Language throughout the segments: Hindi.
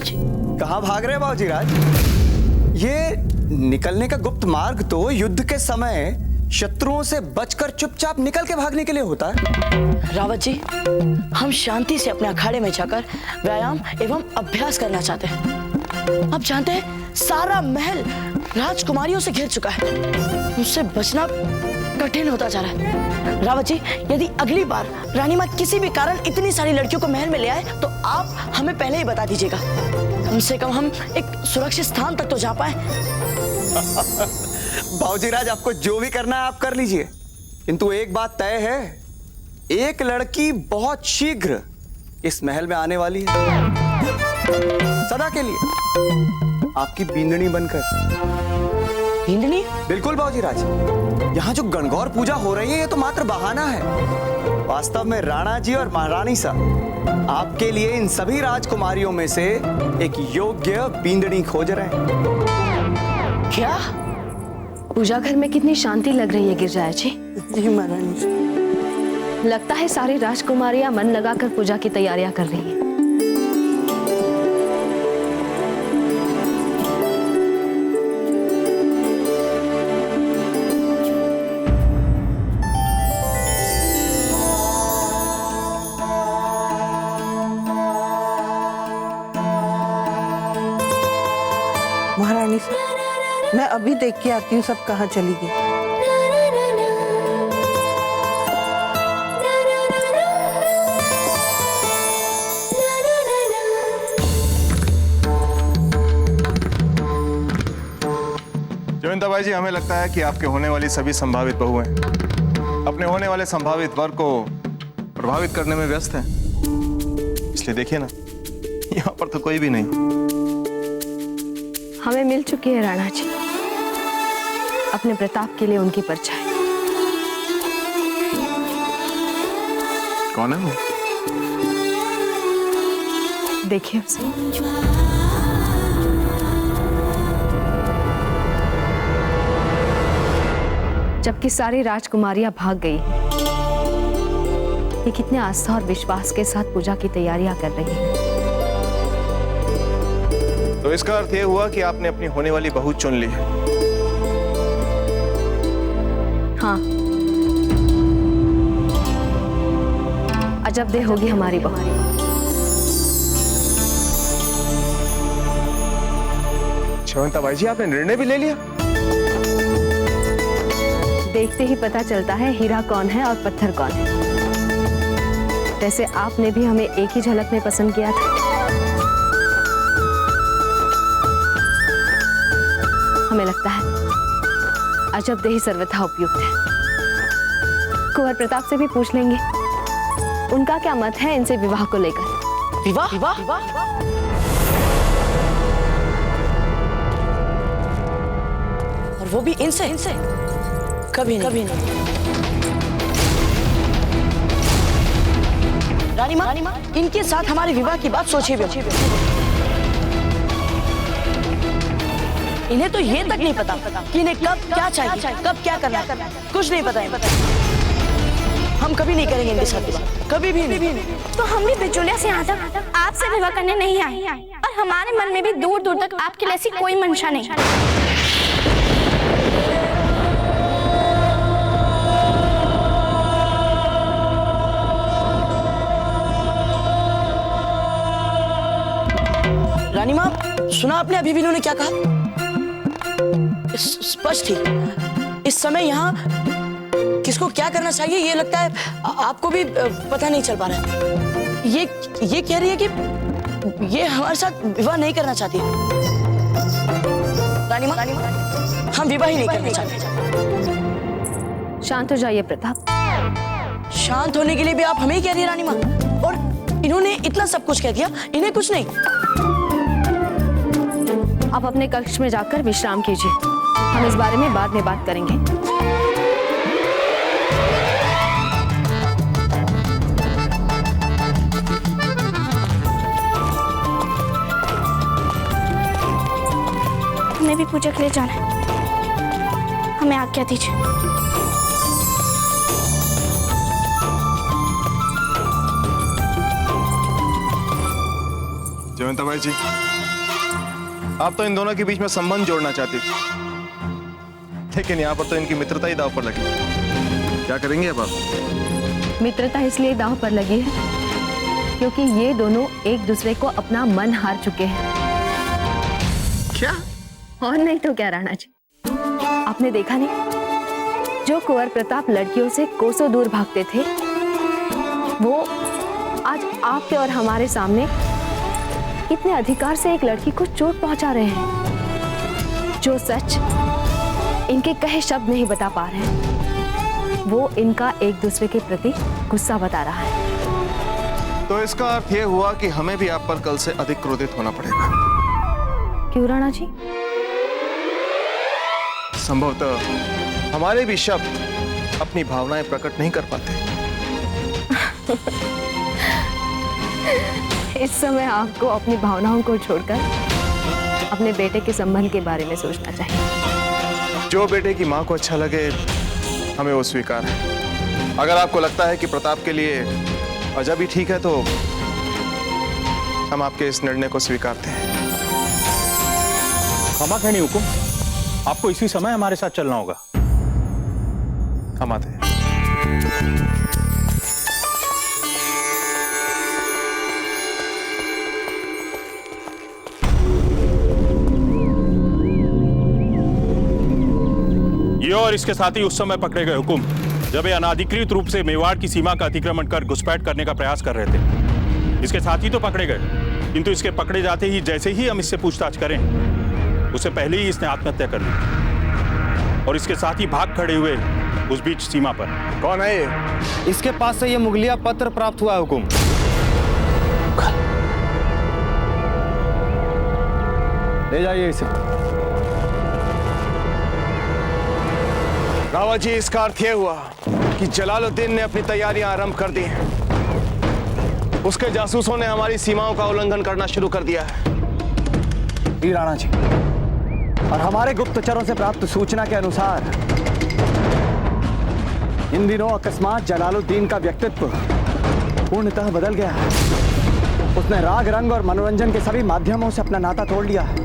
राज। कहाँ भाग रहे बाबूजी राज? ये निकलने का गुप्त मार्ग तो युद्ध के समय शत्रुओं से बचकर चुपचाप निकल के भागने के लिए होता है। रावत जी, हम शांति से अपने अखाड़े में जाकर व्यायाम एवं अभ्यास करना चाहते हैं। आप जानते हैं, सारा महल राजकुमारियों से घिर चुका है, उससे बचना कठिन होता जा रहा है। रावत जी, यदि अगली बार रानी माँ किसी भी कारण इतनी सारी लड़कियों को महल में ले आए तो आप हमें पहले ही बता दीजिएगा। कम से कम हम एक सुरक्षित स्थान तक तो जा पाए। बाबूजी राज, आपको जो भी करना है आप कर लीजिए, किंतु एक बात तय है, एक लड़की बहुत शीघ्र इस महल में आने वाली है, सदा के लिए आपकी बींदनी बनकर। बींदनी? बिल्कुल बाबूजी राज, यहाँ जो गणगौर पूजा हो रही है ये तो मात्र बहाना है। वास्तव में राणा जी और महारानी साहब आपके लिए इन सभी राजकुमारियों में से एक योग्य बींदनी खोज रहे हैं। क्या? पूजा घर में कितनी शांति लग रही है गिरजाया जी। जी महारानी। लगता है सारी राजकुमारियां मन लगाकर पूजा की तैयारियां कर रही हैं। महारानी से मैं अभी देख के आती हूँ सब कहाँ चली गई। जयवंताबाई जी, हमें लगता है कि आपके होने वाली सभी संभावित बहुएं अपने होने वाले संभावित वर को प्रभावित करने में व्यस्त हैं। इसलिए देखिए ना, यहाँ पर तो कोई भी नहीं। हमें मिल चुकी है राणा जी अपने प्रताप के लिए उनकी परछाई। कौन है वो? देखिए उसे। जबकि सारी राजकुमारियां भाग गई, ये कितने आस्था और विश्वास के साथ पूजा की तैयारियां कर रही है। तो इसका अर्थ यह हुआ कि आपने अपनी होने वाली बहू चुन ली है। हाँ, अजबदेह होगी हमारी बहू। जयवंताबाई जी, आपने निर्णय भी ले लिया? देखते ही पता चलता है हीरा कौन है और पत्थर कौन है। वैसे आपने भी हमें एक ही झलक में पसंद किया था। हमें लगता है अजबदेही सर्वथा उपयुक्त है। कुंवर प्रताप से भी पूछ लेंगे, उनका क्या मत है इनसे विवाह को लेकर। विवाह? विवाह? और वो भी इनसे? कभी नहीं। रानी माँ, इनके साथ हमारे विवाह की बात सोचिए भी। इन्हें तो ये तक नहीं पता कि इन्हें कब क्या चाहिए, कब क्या करना है, कुछ नहीं पता है। हम कभी नहीं करेंगे इनके साथ विवाह, कभी भी नहीं। तो हम भी बिचौलिया से यहाँ तक आपसे विवाह करने नहीं आए, और हमारे मन में भी दूर दूर तक आपके लिए ऐसी कोई मंशा नहीं। रानी माँ, सुना आपने अभी भी इन्होंने क्या कहा? स्पष्ट ही इस समय यहाँ किसको क्या करना चाहिए ये लगता है आपको भी पता नहीं चल पा रहा है। ये कह रही है कि ये हमारे साथ विवाह नहीं करना चाहती। रानी माँ, हम विवाह ही नहीं करना चाहते। शांत हो जाइए प्रताप। शांत होने के लिए भी आप हमें ही कह रही है रानी माँ? और इन्होंने इतना सब कुछ कह दिया, इन्हें कुछ नहीं। आप अपने कक्ष में जाकर विश्राम कीजिए, हम इस बारे में बाद में बात करेंगे। हमें भी पूजा के लिए जाना है, हमें आज्ञा दीजिए। जयवंताबाई जी, आप तो इन दोनों के बीच में संबंध जोड़ना चाहती थी, लेकिन यहाँ पर तो इनकी मित्रता ही दांव पर लगी। क्या करेंगे अब आप? मित्रता इसलिए दांव पर लगी है क्योंकि ये दोनों एक दूसरे को अपना मन हार चुके हैं। क्या? और नहीं तो क्या राणा जी, आपने देखा नहीं, जो कुंवर प्रताप लड़कियों से कोसों दूर भागते थे, वो आज आपके और हमारे सामने कितने अधिकार से एक लड़की को चोट पहुंचा रहे हैं। जो सच इनके कहे शब्द नहीं बता पा रहे हैं, वो इनका एक दूसरे के प्रति गुस्सा बता रहा है। तो इसका अर्थ यह हुआ कि हमें भी आप पर कल से अधिक क्रोधित होना पड़ेगा। क्यों राणा जी? संभवतः हमारे भी शब्द अपनी भावनाएं प्रकट नहीं कर पाते। इस समय आपको अपनी भावनाओं को छोड़कर अपने बेटे के संबंध के बारे में सोचना चाहिए। जो बेटे की मां को अच्छा लगे हमें वो स्वीकार है। अगर आपको लगता है कि प्रताप के लिए अजब ही ठीक है तो हम आपके इस निर्णय को स्वीकारते हैं। क्षमा करनी हुकुम, आपको इसी समय हमारे साथ चलना होगा। हम आते हैं। ये और इसके साथी उस समय पकड़े गए हुकुम, जब ये अनाधिकृत रूप से मेवाड़ की सीमा का अतिक्रमण कर घुसपैठ करने का प्रयास कर रहे थे। इसके साथी तो पकड़े गए, किंतु इसके पकड़े जाते ही जैसे ही हम इससे पूछताछ करें, उससे पहले ही इसने आत्महत्या कर ली और इसके साथी भाग खड़े हुए उस बीच सीमा पर। कौन है ये? इसके पास से ये मुगलिया पत्र प्राप्त हुआ है हुकुम। ले जाइए इसे। रावत जी, इसका अर्थ यह हुआ कि जलालुद्दीन ने अपनी तैयारियां आरंभ कर दी हैं। उसके जासूसों ने हमारी सीमाओं का उल्लंघन करना शुरू कर दिया है। राणा जी, और हमारे गुप्तचरों से प्राप्त सूचना के अनुसार इन दिनों अकस्मात जलालुद्दीन का व्यक्तित्व पूर्णतः बदल गया है। उसने राग रंग और मनोरंजन के सभी माध्यमों से अपना नाता तोड़ लिया है।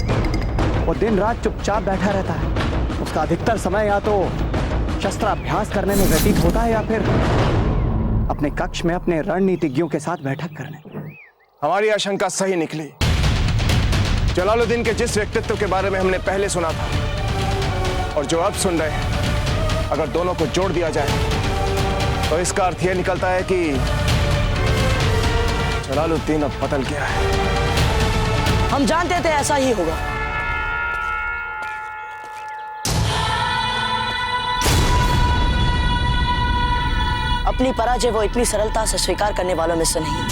वो दिन रात चुपचाप बैठा रहता है। उसका अधिकतर समय या तो शस्त्राभ्यास करने में व्यतीत होता है या फिर अपने कक्ष में अपने रणनीतिज्ञों के साथ बैठक करने। हमारी आशंका सही निकली। जलालुद्दीन के जिस व्यक्तित्व के बारे में हमने पहले सुना था और जो अब सुन रहे हैं, अगर दोनों को जोड़ दिया जाए तो इसका अर्थ यह निकलता है कि जलालुद्दीन अब बदल गया है। हम जानते थे ऐसा ही होगा। अपनी पराजय वो इतनी सरलता से स्वीकार करने वालों में से नहीं,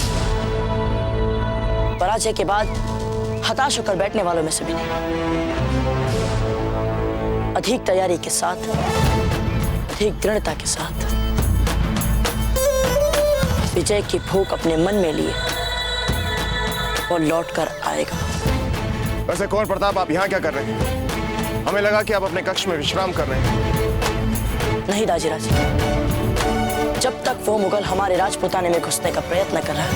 पराजय के बाद हताश होकर बैठने वालों में से भी नहीं। अधिक तैयारी के साथ, अधिक दृढ़ता के साथ विजय की भूख अपने मन में लिए और लौट कर आएगा। वैसे कुंवर प्रताप, आप यहाँ क्या कर रहे हैं? हमें लगा कि आप अपने कक्ष में विश्राम कर रहे हैं। नहीं दाजीराज, जब तक वो मुगल हमारे राजपुताने में घुसने का प्रयत्न कर रहा है,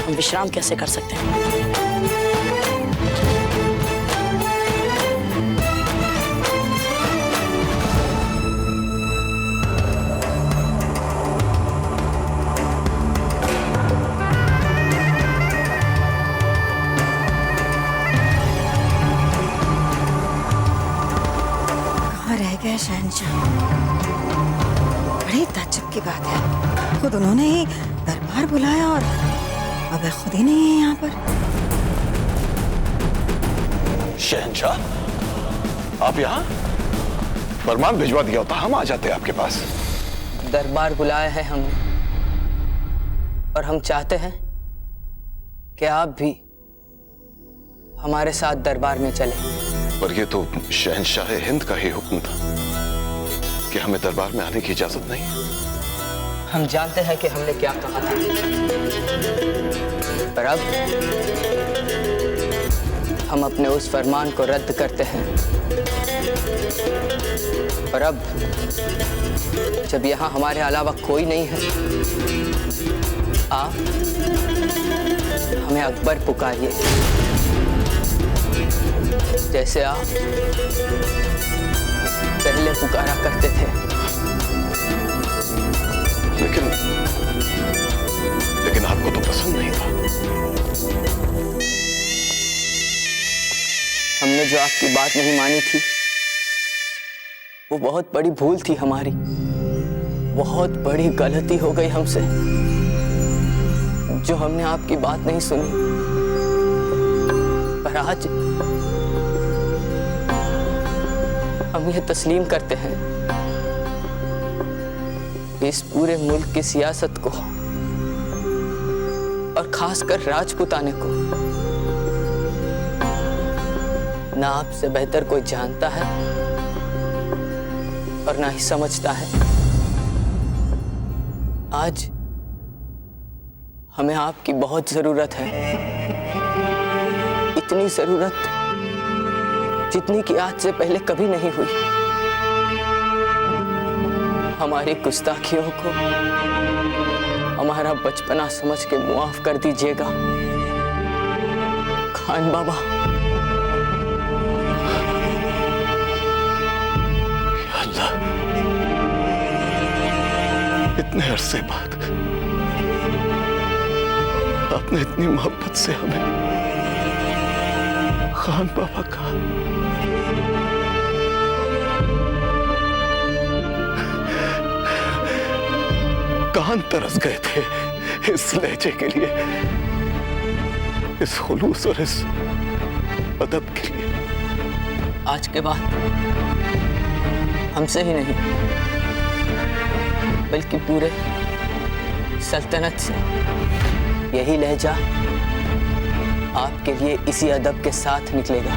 हम विश्राम कैसे कर सकते हैं? कहाँ रह गए शहंशाह? बड़ी ताज्जुब की बात है, खुद उन्होंने ही दरबार बुलाया और अब खुद ही नहीं है यहाँ पर। शहंशाह, आप यहाँ? फरमान भिजवा दिया होता हम आ जाते आपके पास। दरबार बुलाया है हमने और हम चाहते हैं कि आप भी हमारे साथ दरबार में चलें। पर ये तो शहंशाह हिंद का ही हुक्म था कि हमें दरबार में आने की इजाजत नहीं। हम जानते हैं कि हमने क्या कहा था, पर अब हम अपने उस फरमान को रद्द करते हैं। पर अब जब यहाँ हमारे अलावा कोई नहीं है, आप हमें अकबर पुकारिए। जैसे आप पहले पुकारा करते थे। लेकिन आपको तो पसंद नहीं था। हमने जो आपकी बात नहीं मानी थी वो बहुत बड़ी भूल थी हमारी, बहुत बड़ी गलती हो गई हमसे जो हमने आपकी बात नहीं सुनी। पर आज हम ये तस्लीम करते हैं कि इस पूरे मुल्क की सियासत को और खासकर राजपूताने को ना आपसे बेहतर कोई जानता है और ना ही समझता है। आज हमें आपकी बहुत जरूरत है, इतनी जरूरत जितनी कि आज से पहले कभी नहीं हुई। हमारी गुस्ताखियों को हमारा बचपना समझ के मुआफ कर दीजिएगा खान बाबा। अल्लाह, इतने अरसे बाद आपने इतनी मोहब्बत से हमें खान बाबा कहा। कान तरस गए थे इस लहजे के लिए, इस खुलूस और इस अदब के लिए। आज के बाद हमसे ही नहीं बल्कि पूरे सल्तनत से यही लहजा आपके लिए इसी अदब के साथ निकलेगा।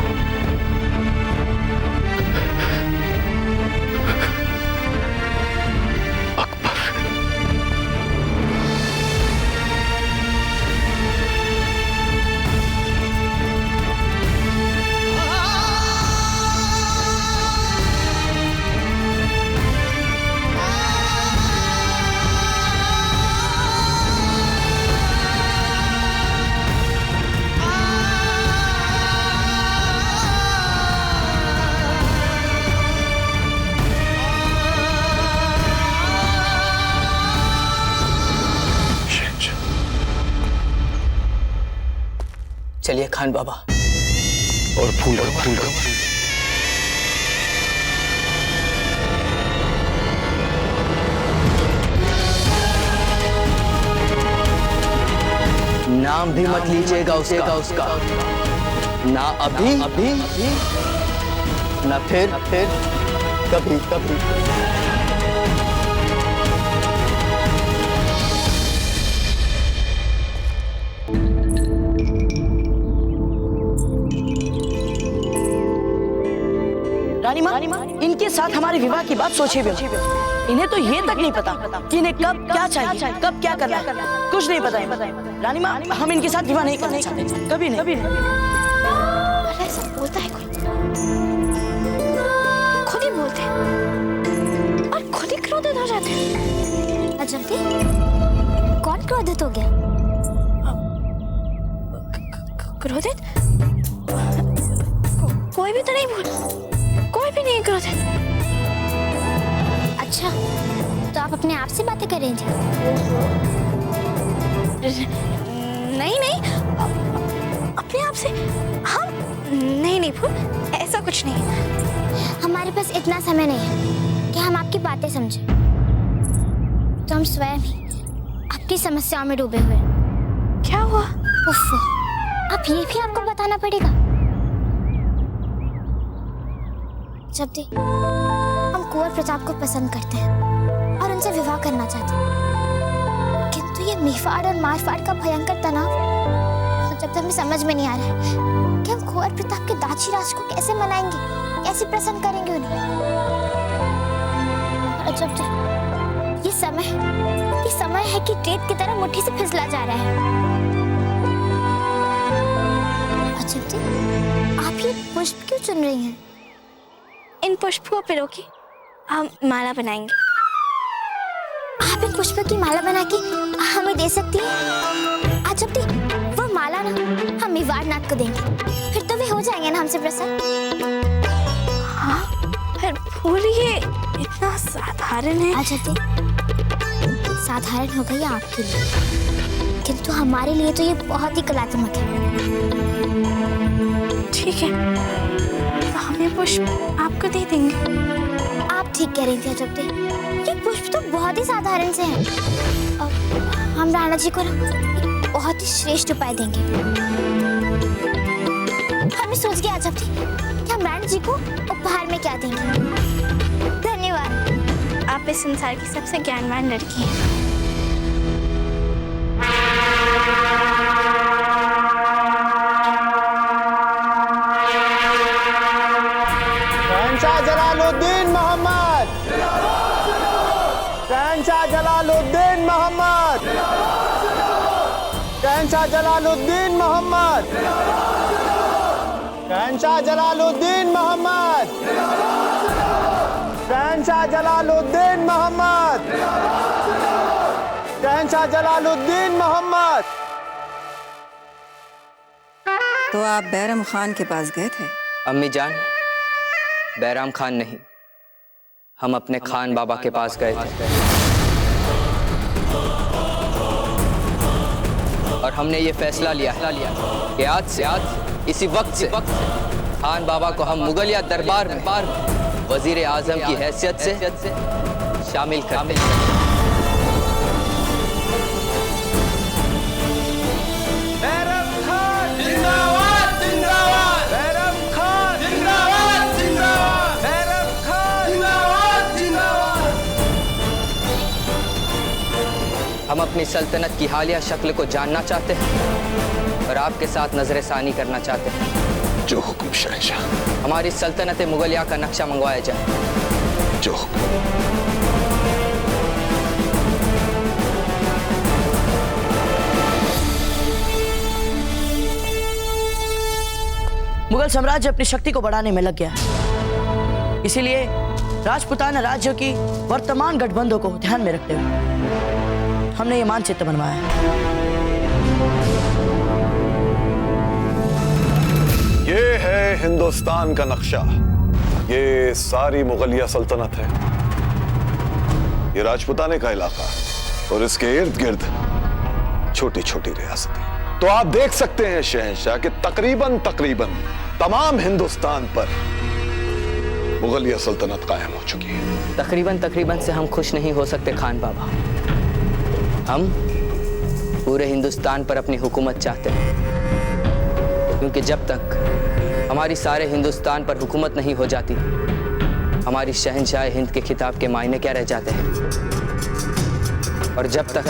चलिए खान बाबा। और फूल फूल नाम भी मत लीजिएगा उसका ना अभी ना फिर कभी। रानी माँ, इनके साथ हमारे विवाह की बात सोचे भी इन्हें तो ये तक नहीं पता कि इन्हें कब क्या चाहिए, कब क्या करना है, कुछ नहीं पता है। रानी माँ, हम इनके साथ विवाह नहीं करना चाहते, कभी नहीं। ऐसा बोलता है कोई, खुद ही बोलते हैं और खुद ही क्रोधित हो जाते हैं। अजब, कौन क्रोधित हो गया? क्रोधित? कोई भी तो नहीं बोला, कोई भी नहीं क्रोधित। अच्छा, तो आप अपने आप से बातें कर रहे थे? नहीं, अपने आप से हम नहीं फूल, ऐसा कुछ नहीं। हमारे पास इतना समय नहीं है कि हम आपकी बातें समझें, तो हम स्वयं ही अपनी समस्याओं में डूबे हुए। क्या हुआ? उफ़, अब ये भी आपको बताना पड़ेगा। जब देख हम कुंवर प्रताप को पसंद करते हैं और उनसे विवाह करना चाहते हैं, किंतु ये मेवाड़ और मारवाड़ का भयंकर तनाव जब तक हमें समझ में नहीं आ रहा है कि हम कुंवर प्रताप के दाची राज को कैसे मनाएंगे, कैसे प्रसन्न करेंगे उन्हें। और जब तक ये समय है कि रेत की तरह मुट्ठी से फिसला जा रहा है। अजब जी, आप ये पुष्प क्यों चुन रही हैं? इन पुष्पों पे रोके हम माला बनाएंगे। आप इन पुष्पों की माला बना के हमें दे सकती हैं? अजब दी, वो माला ना हम मेवाड़ नाथ को देंगे, फिर तो वे हो जाएंगे ना हमसे प्रसन्न? हाँ, पर फूल ये इतना साधारण है। अच्छा साधारण हो गई आपके लिए, किंतु हमारे लिए तो ये बहुत ही कलात्मक है। ठीक है, तो हम ये पुष्प आपको दे देंगे। आप ठीक कह रही थी अजब, ये पुष्प तो बहुत ही साधारण से हैं। हम राणा जी को बहुत ही श्रेष्ठ उपाय देंगे। हमने सोच के अजब थी कि हम राणा जी को उपहार में क्या देंगे। धन्यवाद, आप इस संसार की सबसे ज्ञानवान लड़की हैं। शहंशाह जलालुद्दीन मोहम्मद, शहंशाह जलालुद्दीन मोहम्मद, शहंशाह जलालुद्दीन मोहम्मद, शहंशाह जलालुद्दीन मोहम्मद, शहंशाह जलालुद्दीन मोहम्मद, शहंशाह जलालुद्दीन मोहम्मद। तो आप बैरम खान के पास गए थे? अम्मी जान, बैराम खान नहीं, हम अपने खान बाबा के पास गए थे और हमने ये फैसला लिया कि आज से इसी वक्त से खान बाबा को हम मुगलिया दरबार में वजीर आजम की हैसियत से शामिल कर हम अपनी सल्तनत की हालिया शक्ल को जानना चाहते हैं और आपके साथ नजरसानी करना चाहते हैं। जो हुक्म शहंशाह। हमारी सल्तनत मुगलिया का नक्शा मंगवाया जाए। जो हुक्म। मुगल साम्राज्य अपनी शक्ति को बढ़ाने में लग गया है, इसीलिए राजपूताना राज्यों की वर्तमान गठबंधों को ध्यान में रखते हुए हमने ये मानचित्र बनवाया है। ये है हिंदुस्तान का नक्शा। ये सारी मुगलिया सल्तनत है। ये राजपूताने का इलाका और इसके इर्द गिर्द छोटी छोटी रियासतें। तो आप देख सकते हैं शहंशाह कि तकरीबन तमाम हिंदुस्तान पर मुगलिया सल्तनत कायम हो चुकी है। तकरीबन से हम खुश नहीं हो सकते खान बाबा। हम पूरे हिंदुस्तान पर अपनी हुकूमत चाहते हैं, क्योंकि जब तक हमारी सारे हिंदुस्तान पर हुकूमत नहीं हो जाती, हमारी शहंशाह हिंद के खिताब के मायने क्या रह जाते हैं। और जब तक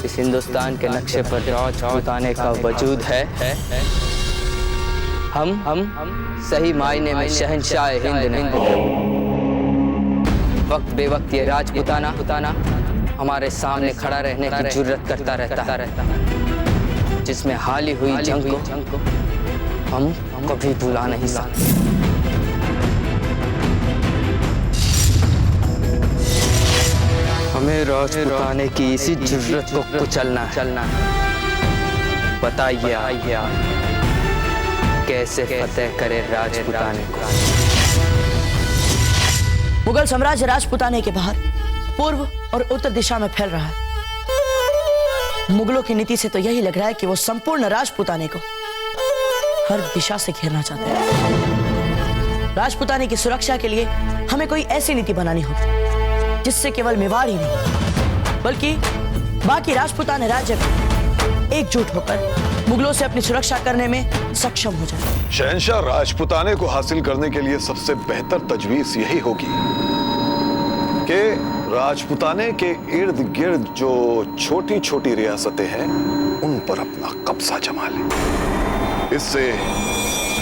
इस हिंदुस्तान के नक्शे पर राजपूताने का वजूद है, हम सही मायने में शहंशाह हिंद नहीं। वक्त बेवक्त ये राजपूताना हमारे सामने खड़ा रहने की जुर्रत करता रहता, जिसमें हाल ही हुई जंग को हम कभी भुला नहीं सकते। हमें राजपूताने की इसी जुर्रत को कुचलना है। बताइए कैसे फतेह करे राजपूताने को। मुगल साम्राज्य राजपूताने के बाहर पूर्व और उत्तर दिशा में फैल रहा है। मुगलों की नीति से तो यही लग रहा है कि वो संपूर्ण राजपूताने को हर दिशा से घेरना चाहते हैं। राजपूताने की सुरक्षा के लिए हमें कोई ऐसी नीति बनानी होगी जिससे केवल मेवाड़ ही नहीं बल्कि बाकी राजपूताने राज्य भी एकजुट होकर मुगलों से अपनी सुरक्षा करने में सक्षम हो जाए। शहंशाह, राजपूताने को हासिल करने के लिए सबसे बेहतर तजवीज यही होगी कि राजपूताने के इर्द गिर्द जो छोटी छोटी रियासतें हैं उन पर अपना कब्जा जमा ले। इससे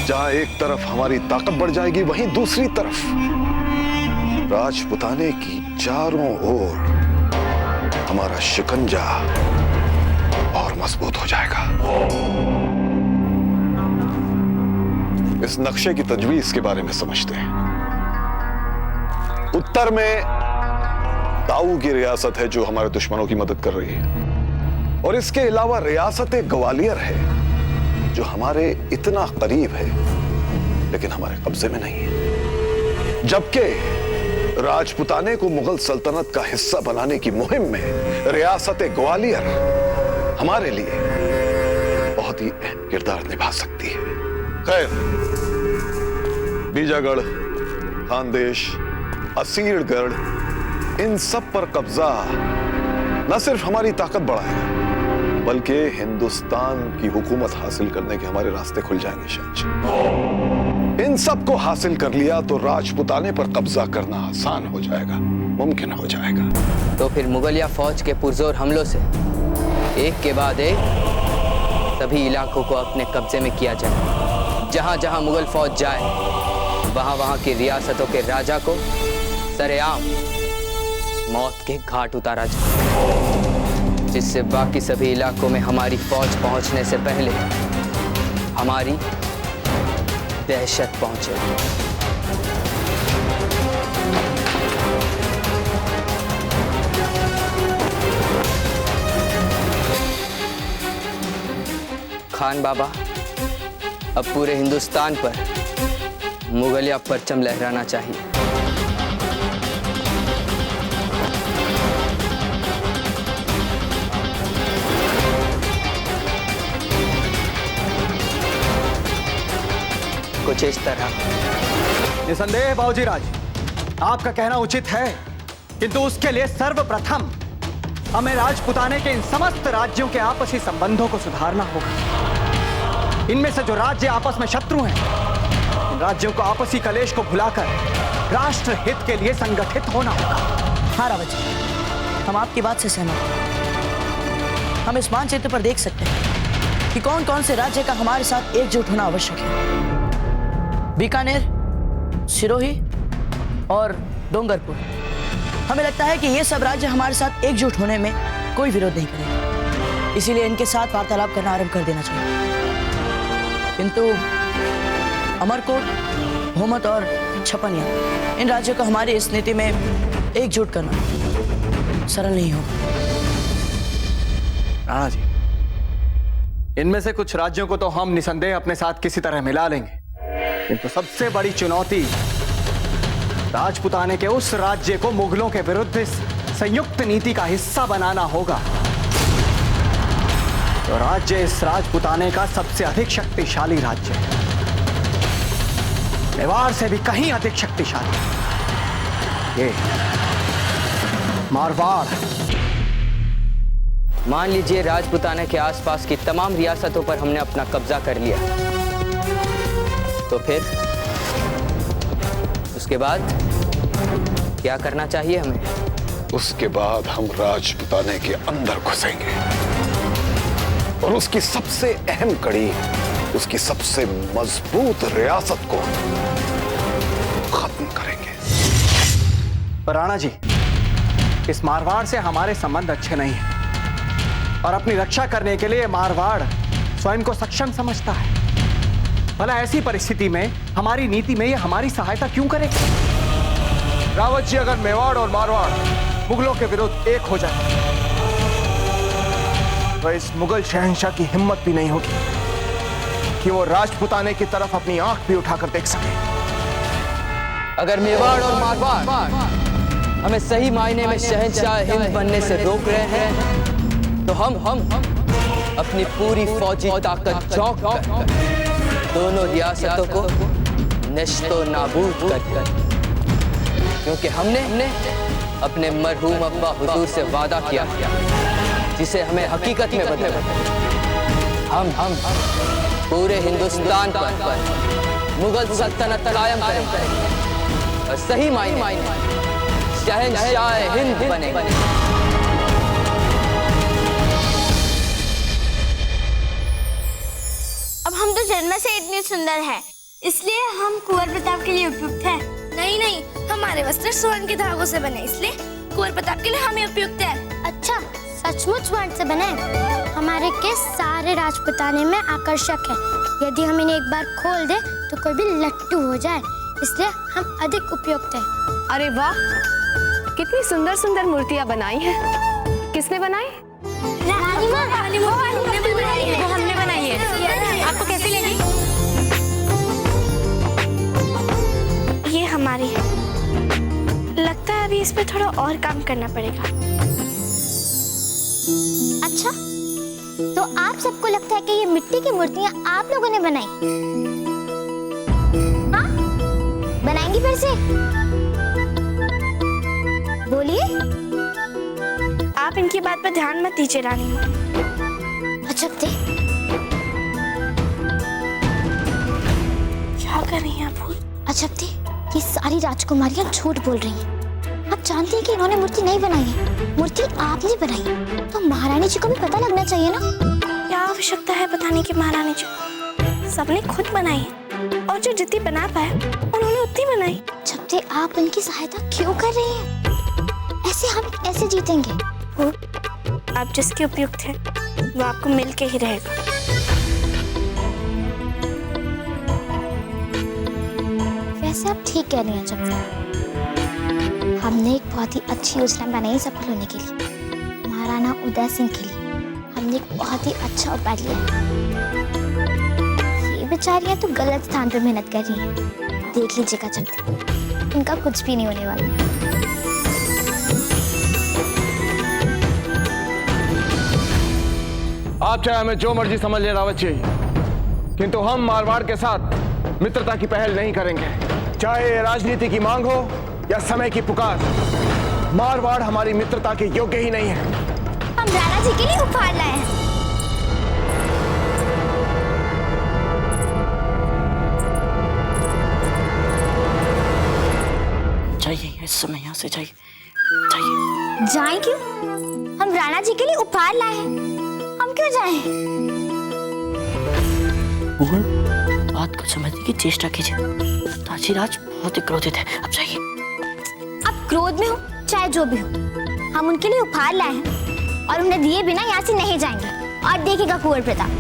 जहां एक तरफ हमारी ताकत बढ़ जाएगी, वहीं दूसरी तरफ राजपूताने की चारों ओर हमारा शिकंजा और मजबूत हो जाएगा। इस नक्शे की तजवीज के बारे में समझते हैं। उत्तर में ताऊ की रियासत है जो हमारे दुश्मनों की मदद कर रही है, और इसके अलावा रियासत ग्वालियर है जो हमारे इतना करीब है लेकिन हमारे कब्जे में नहीं है। जबकि राजपुताने को मुगल सल्तनत का हिस्सा बनाने की मुहिम में रियासत ग्वालियर हमारे लिए बहुत ही अहम किरदार निभा सकती है। खैर, बीजागढ़, खानदेश, असीरगढ़, इन सब पर कब्जा न सिर्फ हमारी ताकत बढ़ाएगा बल्कि हिंदुस्तान की हुकूमत हासिल करने के हमारे रास्ते खुल जाएंगे। शायद इन सब को हासिल कर लिया तो राजपुताने पर कब्जा करना आसान हो जाएगा, मुमकिन हो जाएगा। तो फिर मुगलिया फौज के पुरजोर हमलों से एक के बाद एक सभी इलाकों को अपने कब्जे में किया जाए। जहां जहां मुगल फौज जाए वहां वहां की रियासतों के राजा को सरेआम मौत के घाट उतारा जाए, जिससे बाकी सभी इलाकों में हमारी फौज पहुंचने से पहले हमारी दहशत पहुंचे। खान बाबा, अब पूरे हिंदुस्तान पर मुगलिया परचम लहराना चाहिए। कुछ इस तरह। निसंदेह बाबूजी राज, आपका कहना उचित है, किंतु उसके लिए सर्वप्रथम हमें राजपुताने के इन समस्त राज्यों के आपसी संबंधों को सुधारना होगा। इनमें से जो राज्य आपस में शत्रु हैं, इन राज्यों को आपसी कलेश को भुलाकर राष्ट्र हित के लिए संगठित होना होगा। हाँ रावत जी, हम आपकी बात से सहमत हैं। हम इस मानचित्र पर देख सकते हैं कि कौन कौन से राज्य का हमारे साथ एकजुट होना आवश्यक है। बीकानेर, सिरोही और डोंगरपुर। हमें लगता है कि ये सब राज्य हमारे साथ एकजुट होने में कोई विरोध नहीं करेंगे, इसीलिए इनके साथ वार्तालाप करना आरंभ कर देना चाहिए। किंतु अमरकोट, भूमत और छपनिया, इन राज्यों को हमारी इस नीति में एकजुट करना सरल नहीं होगा। राणा जी, इनमें से कुछ राज्यों को तो हम निसंदेह अपने साथ किसी तरह मिला लेंगे, किंतु सबसे बड़ी चुनौती राजपुताने के उस राज्य को मुगलों के विरुद्ध इस संयुक्त नीति का हिस्सा बनाना होगा। तो राज्य इस राजपुताने का सबसे अधिक शक्तिशाली राज्य है, मेवाड़ से भी कहीं अधिक शक्तिशाली। ये मारवाड़। मान लीजिए राजपुताने के आसपास की तमाम रियासतों पर हमने अपना कब्जा कर लिया, तो फिर उसके बाद क्या करना चाहिए हमें? उसके बाद हम राजपुताने के अंदर घुसेंगे और उसकी सबसे अहम कड़ी, उसकी सबसे मजबूत रियासत को खत्म करेंगे। पर राणा जी, इस मारवाड़ से हमारे संबंध अच्छे नहीं हैं और अपनी रक्षा करने के लिए मारवाड़ स्वयं को सक्षम समझता है। भला ऐसी परिस्थिति में हमारी नीति में ये हमारी सहायता क्यों करे? रावत जी, अगर मेवाड़ और मारवाड़ मुगलों के विरुद्ध एक हो जाए तो इस मुगल शहंशाह की हिम्मत भी नहीं होगी कि वो राजपुताने की तरफ अपनी आंख भी उठाकर देख सके। अगर मेवाड़ और मारवाड़ हमें सही मायने में शहंशाह हिंद बनने से रोक रहे हैं, तो हम अपनी पूरी फौजी ताकत झोंक कर दोनों रियासतों को नश्तो नाबूद कर, क्योंकि हमने अपने मरहूम अब्बा हुजूर से वादा किया, जिसे हमें हकीकत में बदला। हम पूरे हिंदुस्तान पर मुगल सल्तनत कायम करेंगे और सही मायने शहंशाह हिंद बनेंगे। अब हम तो जन्म से इतने सुंदर हैं, इसलिए हम कुंवर प्रताप के लिए उपयुक्त हैं। नहीं नहीं, हमारे वस्त्र स्वर्ण के धागों से बने, इसलिए कुंवर प्रताप के लिए हम उपयुक्त हैं। अच्छा, सचमुच स्वर्ण से बने? हमारे केस सारे राजपुताने में आकर्षक है। यदि हम इन्हें एक बार खोल दे तो कोई भी लट्टू हो जाए, इसलिए हम अधिक उपयुक्त हैं। अरे वाह, कितनी सुंदर सुंदर मूर्तियां बनाई हैं। किसने बनाई? रानी माँ, हमने बनाई है। आपको अभी इस पे थोड़ा और काम करना पड़ेगा। अच्छा, तो आप सबको लगता है कि ये मिट्टी की मूर्तियां आप लोगों ने बनाई? हाँ? बनाएंगी फिर से? बोलिए। आप इनकी बात पर ध्यान मत दीजिए रानी। अच्छा दे। क्या कर रही हैं आप? अच्छा दे, ये सारी राजकुमारियां झूठ बोल रही हैं। आप जानते हैं कि इन्होंने मूर्ति नहीं बनाई है, मूर्ति आपने बनाई। तो महारानी जी को भी पता लगना चाहिए ना। क्या आवश्यकता है बताने की महारानी जी? सबने खुद बनाई है और जो जितनी बना पाए उन्होंने उतनी बनाई। जब से आप उनकी सहायता क्यों कर रही हैं? ऐसे हम कैसे जीतेंगे? वो आप जिसके उपयुक्त हैं वो आपको मिल के ही रहेगा। वैसे आप ठीक कह रही हैं। जब हमने एक बहुत ही अच्छी योजना बनाई सफल होने के लिए, महाराणा उदय सिंह के लिए हमने एक बहुत ही अच्छा उपाय लिया है। ये बेचारियां तो गलत स्थान पर मेहनत कर रही हैं। देख लीजिएगा चलते, इनका कुछ भी नहीं होने वाला। आप चाहे हमें जो मर्जी समझ ले रावत जी, किंतु हम मारवाड़ के साथ मित्रता की पहल नहीं करेंगे। चाहे राजनीति की मांग हो या समय की पुकार, मारवाड़ हमारी मित्रता के योग्य ही नहीं है। हम राणा जी के लिए उपहार लाए हैं। जाइए इस समय यहाँ से, जाइए जाइए। जाएं क्यों? हम राणा जी के लिए उपहार लाए हैं, हम क्यों जाएं? बात को समझने की चेष्टा कीजिए। ताजीराज बहुत ही क्रोधित है, अब जाइए। अब क्रोध में हो चाहे जो भी हो, हम उनके लिए उपहार लाए हैं और उन्हें दिए बिना यहाँ से नहीं जाएंगे। और देखिएगा कुंवर प्रताप,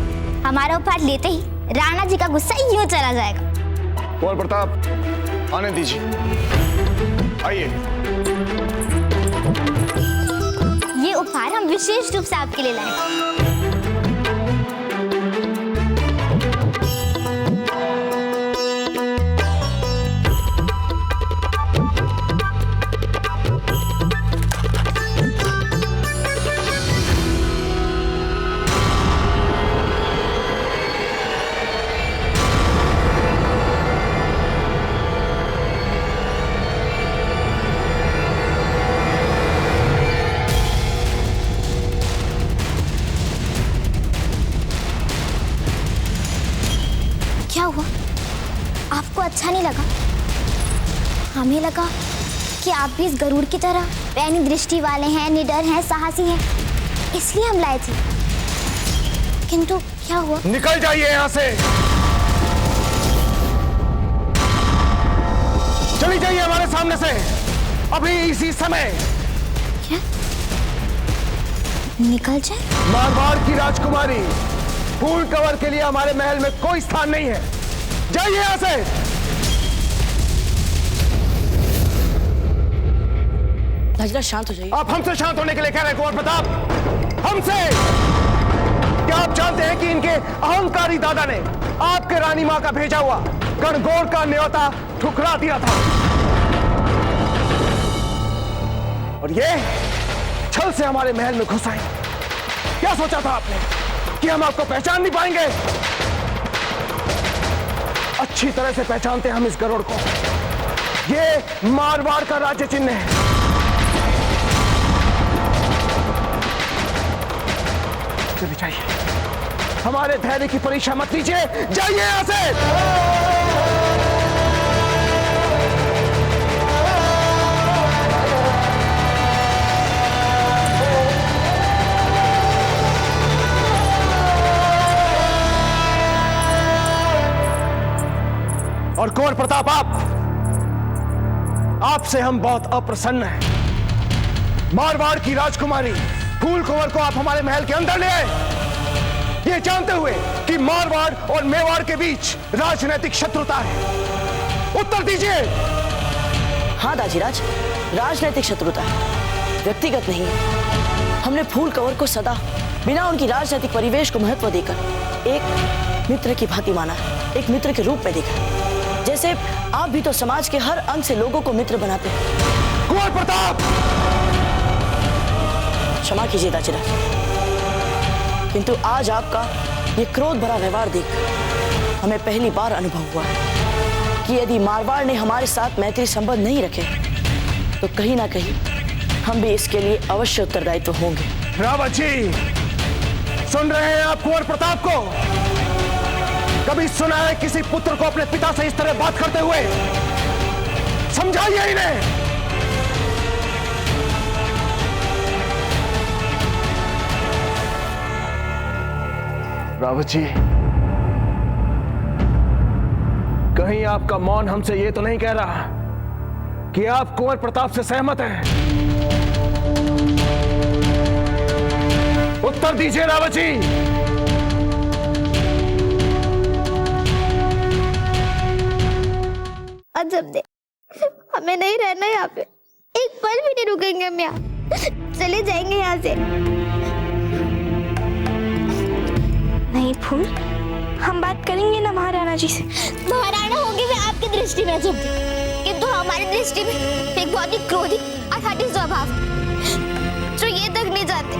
हमारा उपहार लेते ही राणा जी का गुस्सा यूं चला जाएगा। कुंवर प्रताप आने दीजिए, आइए। ये उपहार हम विशेष रूप से आपके लिए लाए हैं। क्या हुआ? आपको अच्छा नहीं लगा? हमें लगा कि आप भी इस गरुड़ की तरह पैनी दृष्टि वाले हैं, निडर हैं, साहसी हैं, इसलिए हम लाए थे। किंतु क्या हुआ? निकल जाइए यहाँ से, चली जाइए हमारे सामने से अभी इसी समय। क्या? निकल जाए? मारवाड़ की राजकुमारी फूल कवर के लिए हमारे महल में कोई स्थान नहीं है, जाइए यहां से। ताजीराज शांत हो जाइए। आप हमसे शांत होने के लिए कह रहे हैं कुंवर प्रताप? हमसे? क्या आप जानते हैं कि इनके अहंकारी दादा ने आपके रानी मां का भेजा हुआ गणगौर का न्योता ठुकरा दिया था, और ये छल से हमारे महल में घुस आए। क्या सोचा था आपने कि हम आपको पहचान नहीं पाएंगे? अच्छी तरह से पहचानते हैं हम इस गरुड़ को। ये मारवाड़ का राज्य चिन्ह है। चलिए जाइए, हमारे धैर्य की परीक्षा मत लीजिए, जाइए यहां से। और कुंवर प्रताप, आपसे हम बहुत अप्रसन्न हैं। मारवाड़ की राजकुमारी फूल कुंवर को आप हमारे महल के अंदर ले आए, ये जानते हुए कि मारवाड़ और मेवाड़ के बीच राजनीतिक शत्रुता है। उत्तर दीजिए। हाँ ताजीराज, राजनीतिक शत्रुता है, व्यक्तिगत नहीं है। हमने फूल कंवर को सदा बिना उनकी राजनीतिक परिवेश को महत्व देकर एक मित्र की भांति माना है, एक मित्र के रूप में देखा। जैसे आप भी तो समाज के हर अंग से लोगों को मित्र बनाते हैं। कुंवर प्रताप! क्षमा कीजिए दाजीराज, किंतु आज आपका ये क्रोध भरा व्यवहार देख हमें पहली बार अनुभव हुआ कि यदि मारवाड़ ने हमारे साथ मैत्री संबंध नहीं रखे तो कहीं ना कहीं हम भी इसके लिए अवश्य उत्तरदायित्व होंगे। रावत जी, सुन रहे हैं आप कुंवर प्रताप को? कभी सुना है किसी पुत्र को अपने पिता से इस तरह बात करते हुए? समझाइए इन्हें। रावत जी, कहीं आपका मौन हमसे ये तो नहीं कह रहा कि आप कुंवर प्रताप से सहमत हैं? उत्तर दीजिए रावत जी। अजब दे, हमें नहीं रहना यहाँ पे, एक पल भी नहीं रुकेंगे हम यहाँ, चले जाएंगे यहाँ से। नहीं फूल, हम बात करेंगे ना महाराणा जी से। महाराणा होंगे वे आपकी दृष्टि में अजब दे, किंतु हमारी दृष्टि में एक बहुत ही क्रोधी और हठी स्वभाव जो ये तक नहीं जानते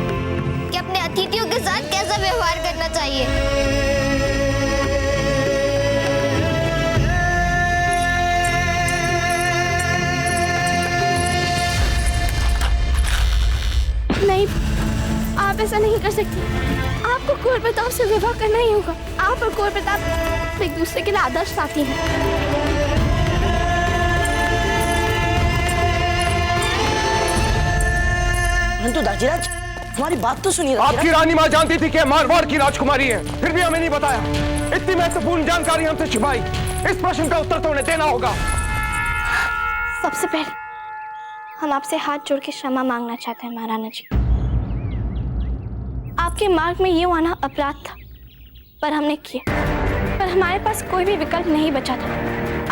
कि अपने अतिथियों के साथ कैसा व्यवहार करना चाहिए। नहीं, आप ऐसा नहीं कर सकती। आपको कुंवर प्रताप से विवाह करना ही होगा। आप और कुंवर प्रताप एक दूसरे के लिए आदर्श साथी हैं। परंतु दाजीराज, हमारी बात तो सुनिए। आपकी रानी माँ जानती थी कि मारवाड़ की राजकुमारी है, फिर भी हमें नहीं बताया। इतनी महत्वपूर्ण जानकारी हमसे छिपाई। इस प्रश्न का उत्तर तो उन्हें देना होगा। सबसे पहले हम आपसे हाथ जोड़ के क्षमा मांगना चाहते हैं महाराणा जी। आपके मार्ग में ये आना अपराध था, पर हमने किया। पर हमारे पास कोई भी विकल्प नहीं बचा था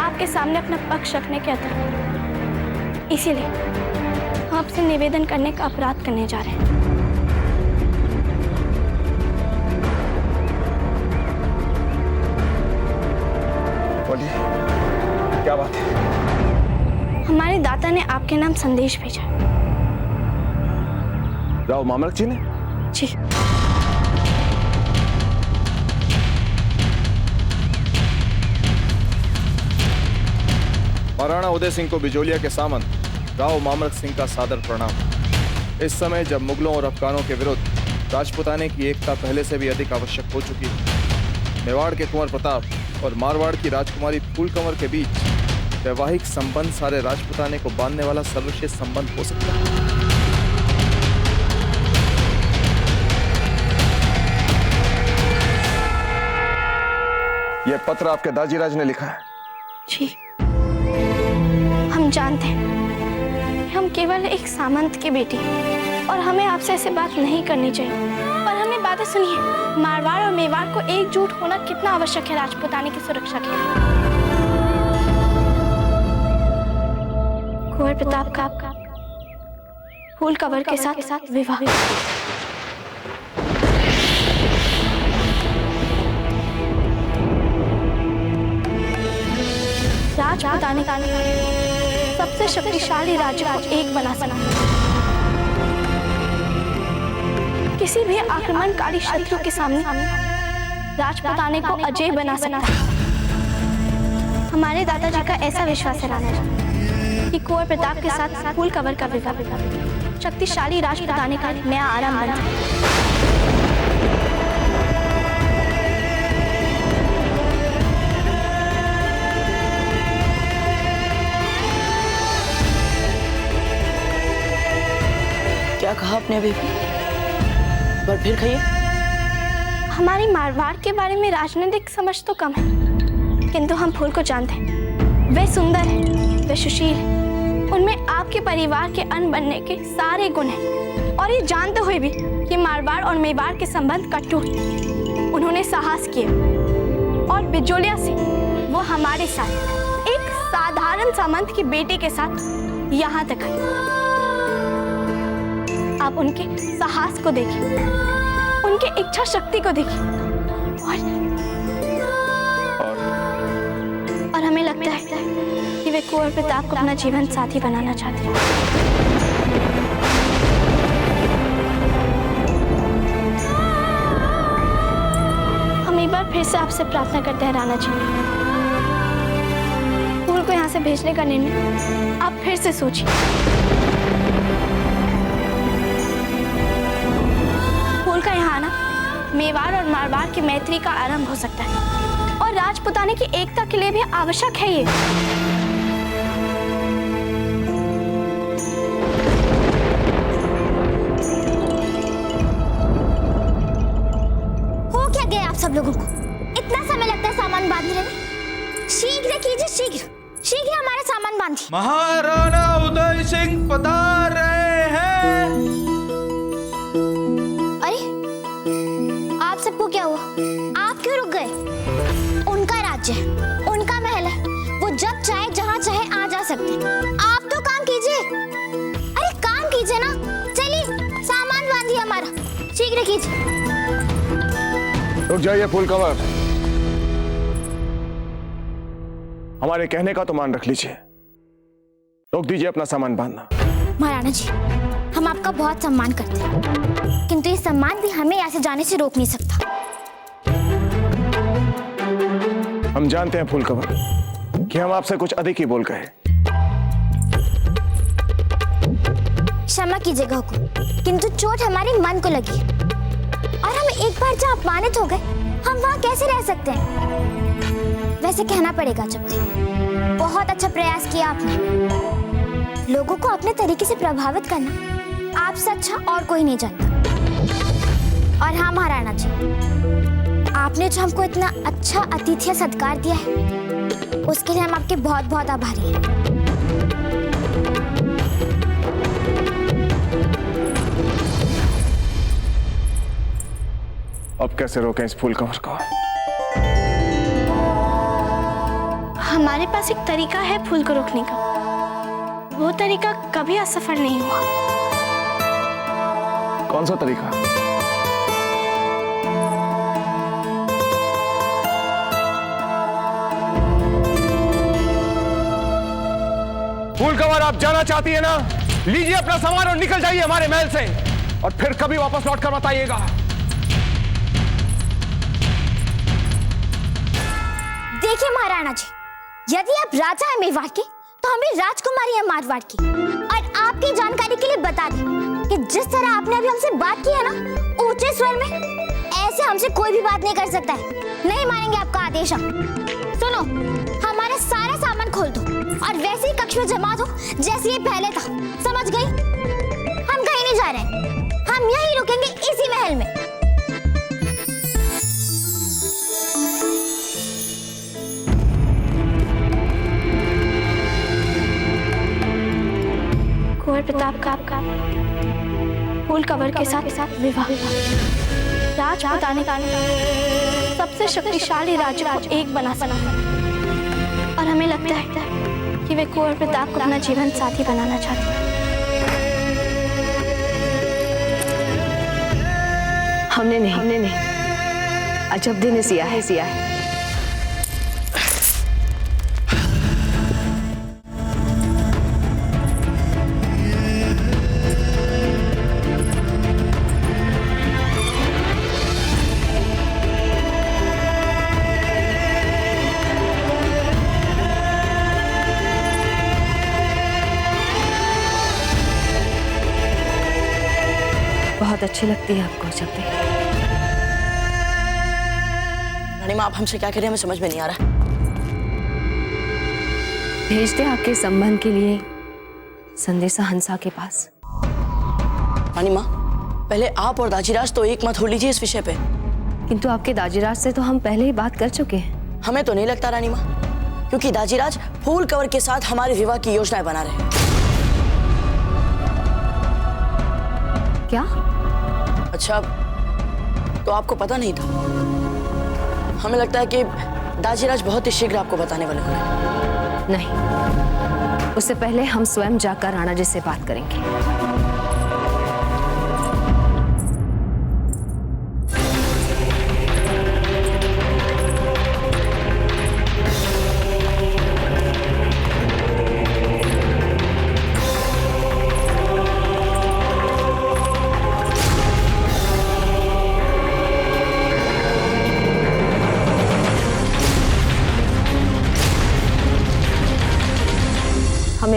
आपके सामने अपना पक्ष रखने के अतिरिक्त। इसीलिए हम आपसे निवेदन करने का अपराध करने जा रहे हैं। बोलिए, क्या बात है? हमारे दाता ने आपके नाम संदेश भेजा। राव मामलक जी ने? जी। महाराणा उदय सिंह को बिजोलिया के सामंत राव मामलक सिंह का सादर प्रणाम। इस समय जब मुगलों और अफगानों के विरुद्ध राजपुताने की एकता पहले से भी अधिक आवश्यक हो चुकी है, मेवाड़ के कुंवर प्रताप और मारवाड़ की राजकुमारी फूल कंवर के बीच वैवाहिक संबंध सारे राजपुताने को बांधने वाला सर्वश्रेष्ठ संबंध हो सकता है। यह पत्र आपके दाजीराज ने लिखा है? जी, हम जानते हैं हम केवल एक सामंत के बेटे हैं और हमें आपसे ऐसे बात नहीं करनी चाहिए। पर हमें बातें सुनिए, मारवाड़ और मेवाड़ को एकजुट होना कितना आवश्यक है राजपुताने की सुरक्षा के लिए। कुंवर प्रताप का फूल कंवर के साथ विवाह। राजपुताने का सबसे शक्तिशाली राज्य को एक बना सका, किसी भी आक्रमणकारी शत्रु के सामने राजपुताने को अजय बना सकता। हमारे दादाजी का ऐसा विश्वास है राणा जी कि कुंवर प्रताप के साथ फूल कंवर का विवाह शक्तिशाली राजपुताने का नया आरंभ बना। क्या कहा आपने अभी? पर फिर कहिए। हमारी मारवाड़ के बारे में राजनीतिक समझ तो कम है, किंतु हम फूल को जानते हैं। वे सुंदर है, वे सुशील है, उनमें आपके परिवार के अन्न बनने के सारे गुण हैं। और ये जानते हुए भी कि मारवाड़ और मेवाड़ के संबंध कटु हैं, उन्होंने साहस किया और बिजोलिया से वो हमारे साथ एक साधारण सामंत की बेटी के साथ यहाँ तक आई। आप उनके साहस को देखिए, उनके इच्छा शक्ति को देखिए और हमें लगता है कि वे कुंवर प्रताप को अपना जीवन साथी बनाना चाहती है। हम एक बार फिर से आपसे प्रार्थना करते हैं राणा जी, फूल को यहाँ से भेजने का निर्णय आप फिर से सोचिए। फूल का यहाँ आना मेवाड़ और मारवाड़ की मैत्री का आरंभ हो सकता है और राजपुताने की एकता के लिए भी आवश्यक है ये। हो क्या गया आप सब लोगों को? इतना समय लगता है सामान बांधने में? शीघ्र कीजिए, शीघ्र शीघ्र हमारा सामान बांधिए। महाराणा उदय सिंह पधार रहे हैं। अरे आप सबको क्या हुआ? आप क्यों रुक गए? उनका राज्य है, उनका महल है, वो जब चाहे जहाँ चाहे आ जा सकते हैं। आप तो काम कीजिए। अरे काम कीजिए ना। चलिए सामान बांधिए हमारा, शीघ्र कीजिए। रुक जाइए फूल कंवर, हमारे कहने का तो मान रख लीजिए। रोक दीजिए अपना सामान बांधना। महाराणा जी, हम आपका बहुत सम्मान करते हैं, किंतु ये सम्मान भी हमें यहाँ से जाने से रोक नहीं सकता। हम जानते हैं फूल कंवर कि हम आपसे कुछ अधिक ही बोल गए। क्षमा कीजिएगा हुकुम, किंतु चोट हमारे मन को लगी और हम एक बार जहाँ अपमानित हो गए, हम वहाँ कैसे रह सकते हैं? वैसे कहना पड़ेगा जब बहुत अच्छा प्रयास किया आपने। लोगों को अपने तरीके से प्रभावित करना आपसे अच्छा और कोई नहीं जानता। और हाँ महाराणा जी, आपने जो हमको इतना अच्छा अतिथि सत्कार दिया है, उसके लिए हम आपके बहुत बहुत आभारी हैं। अब कैसे रोकें इस फूल कंवर को? हमारे पास एक तरीका है फूल को रोकने का। वो तरीका कभी असफल नहीं हुआ। कौन सा तरीका? फूल कंवर, आप जाना चाहती है ना? लीजिए अपना सामान और निकल जाइए हमारे महल से, और फिर कभी वापस लौट कर बताइएगा। देखिए महाराणा जी, यदि आप राजा हैं मेवाड़ के, तो हमें राजकुमारी है मारवाड़ की। और आपकी जानकारी के लिए बता दें कि जिस तरह आपने अभी हमसे बात की है ना, ऊंचे स्वर में, ऐसे हमसे कोई भी बात नहीं कर सकता है। नहीं मानेंगे आपका आदेश हम। सुनो, हमारा सारा सामान खोल दो और वैसे ही कक्ष में जमा दो जैसे ये पहले था। समझ गई? हम कहीं नहीं जा रहे हैं, हम यहीं रुकेंगे इसी महल में। कुंवर प्रताप का फूल कंवर के साथ विवाह राजपुताने का सबसे शक्तिशाली राज्य को एक बना सका। और हमें लगता है कि वे कुंवर प्रताप को अपना जीवन साथी बनाना चाहते हैं। हमने नहीं। अजब दिन सिया है। बहुत अच्छी लगती है आपको जब भी। रानी माँ, आप हमसे क्या कह रहे हैं, हमें समझ में नहीं आ रहा। भेजते आपके संबंध के लिए संदेशा हंसा के पास। रानी माँ, पहले आप और दाजीराज तो एक मत हो लीजिए इस विषय पे। किंतु आपके दाजीराज से तो हम पहले ही बात कर चुके हैं। हमें तो नहीं लगता रानी माँ, क्योंकि दाजीराज फूल कंवर के साथ हमारे विवाह की योजनाएं बना रहे हैं। क्या? अच्छा, तो आपको पता नहीं था? हमें लगता है कि दाजीराज बहुत ही शीघ्र आपको बताने वाले होंगे। नहीं, उससे पहले हम स्वयं जाकर राणा जी से बात करेंगे।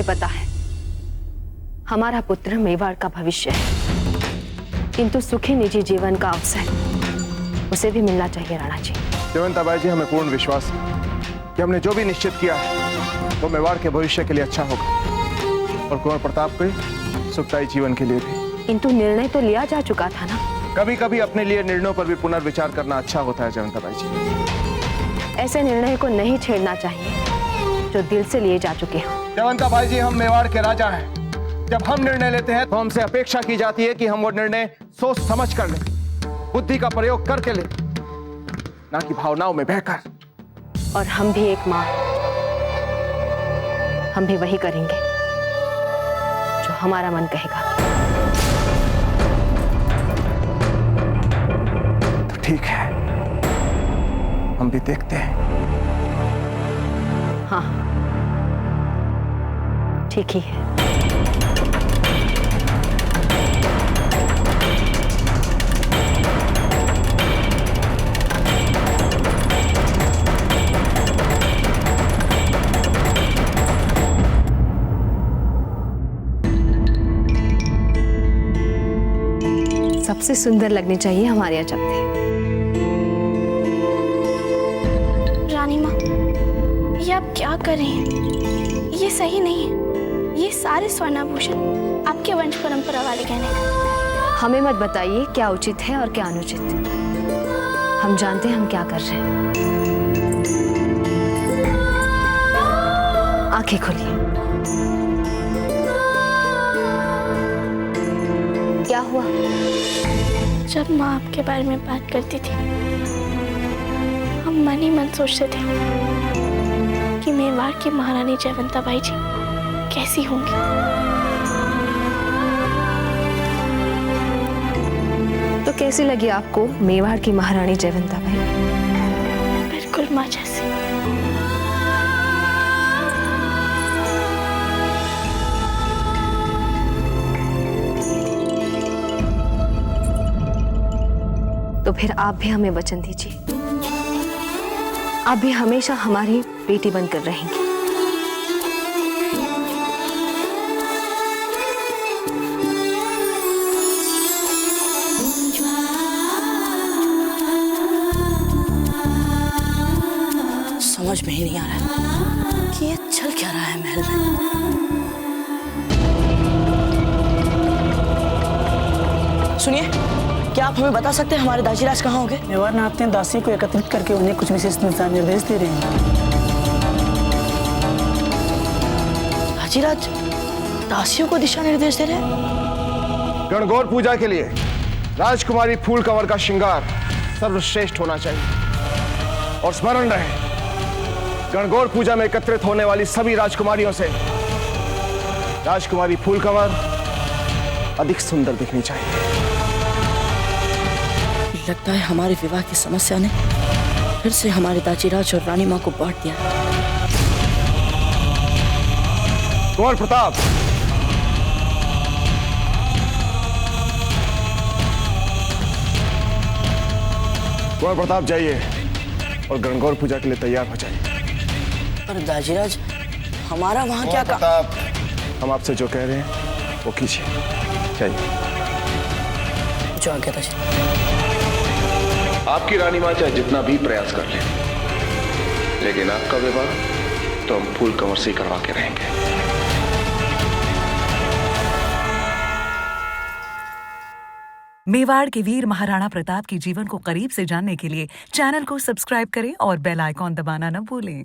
पता है हमारा पुत्र मेवाड़ का भविष्य है, किंतु सुखी निजी जीवन का अवसर उसे भी मिलना चाहिए राणा जी। जयवंताबाई जी, हमें पूर्ण विश्वास है कि हमने जो भी निश्चित किया है वो मेवाड़ के भविष्य के लिए अच्छा होगा और कुंवर प्रताप के सुखदायी जीवन के लिए भी। किंतु निर्णय तो लिया जा चुका था ना। कभी कभी अपने लिए निर्णयों पर भी पुनर्विचार करना अच्छा होता है जयवंताबाई जी। ऐसे निर्णय को नहीं छेड़ना चाहिए जो दिल से लिए जा चुके हों। जयवंताबाई जी, हम मेवाड़ के राजा हैं। जब हम निर्णय लेते हैं तो हमसे अपेक्षा की जाती है कि हम वो निर्णय सोच समझ कर लें, बुद्धि का प्रयोग करके लें, ना कि भावनाओं में बहकर। और हम भी एक मां, हम भी वही करेंगे जो हमारा मन कहेगा। तो ठीक है, हम भी देखते हैं। हाँ, ठीक ही है। सबसे सुंदर लगनी चाहिए हमारे यहाँ चलते। रानी माँ, ये आप क्या कर रही हैं? ये सही नहीं है। ये सारे स्वर्णाभूषण आपके वंश परंपरा वाले गहने हैं। हमें मत बताइए क्या उचित है और क्या अनुचित। हम जानते हैं हम क्या कर रहे हैं। आंखें खोलिए। क्या हुआ? जब माँ आपके बारे में बात करती थी, हम मन ही मन सोचते थे कि मेवाड़ की महारानी जयवंताबाई जी कैसी होंगी। तो कैसी लगी आपको मेवाड़ की महारानी जयवंताबाई? बिल्कुल माँ जैसी। तो फिर आप भी हमें वचन दीजिए, आप भी हमेशा हमारी बेटी बनकर रहेंगी। समझ में ही नहीं आ रहा कि ये चल क्या रहा है महल में। सुनिए, क्या आप हमें बता सकते हैं हमारे दाजीराज कहाँ होंगे? मेवाड़ ने अपने दासियों को एकत्रित करके उन्हें कुछ विशेष दिशा निर्देश दे रहे हैं। दाजीराज दासियों को दिशा निर्देश दे रहे हैं? गणगौर पूजा के लिए राजकुमारी फूल कंवर का श्रृंगार सर्वश्रेष्ठ होना चाहिए। और स्मरण रहे, गणगौर पूजा में एकत्रित होने वाली सभी राजकुमारियों से राजकुमारी फूल कंवर अधिक सुंदर दिखनी चाहिए। लगता है हमारे विवाह की समस्या ने फिर से हमारे दाजीराज और रानी माँ को बांट दिया। कुंवर प्रताप, कुंवर प्रताप जाइए और गणगौर पूजा के लिए तैयार हो जाइए। पर दाजीराज, हमारा वहाँ क्या काम? प्रताप, हम आपसे जो कह रहे हैं वो कीजिए। जाइए। जो आज्ञा दाजीराज। आपकी रानी माँ चाहे जितना भी प्रयास कर ले, लेकिन आपका विवाह तो हम फूल कंवर से ही करवा के रहेंगे। मेवाड़ के वीर महाराणा प्रताप के जीवन को करीब से जानने के लिए चैनल को सब्सक्राइब करें और बेल आइकॉन दबाना न भूलें।